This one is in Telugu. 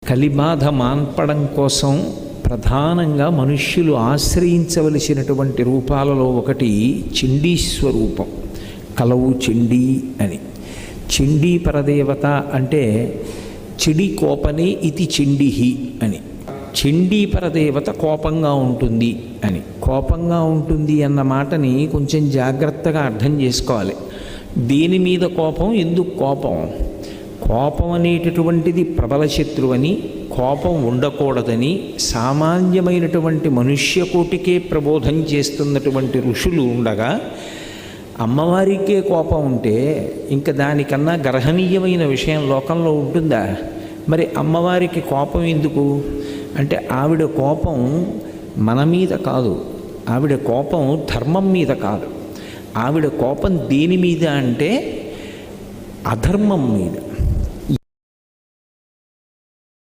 కలిబాధ మాన్పడం కోసం ప్రధానంగా మనుష్యులు ఆశ్రయించవలసినటువంటి రూపాలలో ఒకటి చండీస్వరూపం. కలవు చండీ అని. చండీ పరదేవత అంటే చెడి కోపనే ఇది చండిహి అని. చండీ పరదేవత కోపంగా ఉంటుంది అని. కోపంగా ఉంటుంది అన్న మాటని కొంచెం జాగ్రత్తగా అర్థం చేసుకోవాలి. దేని మీద కోపం, ఎందుకు కోపం? కోపం అనేటటువంటిది ప్రబల శత్రువని, కోపం ఉండకూడదని సామాన్యమైనటువంటి మనుష్యకోటికే ప్రబోధం చేస్తున్నటువంటి ఋషులు ఉండగా అమ్మవారికే కోపం ఉంటే ఇంకా దానికన్నా గ్రహణీయమైన విషయం లోకంలో ఉంటుందా? మరి అమ్మవారికి కోపం ఎందుకు అంటే ఆవిడ కోపం మన మీద కాదు, ఆవిడ కోపం ధర్మం మీద కాదు. ఆవిడ కోపం దేని మీద అంటే అధర్మం మీద.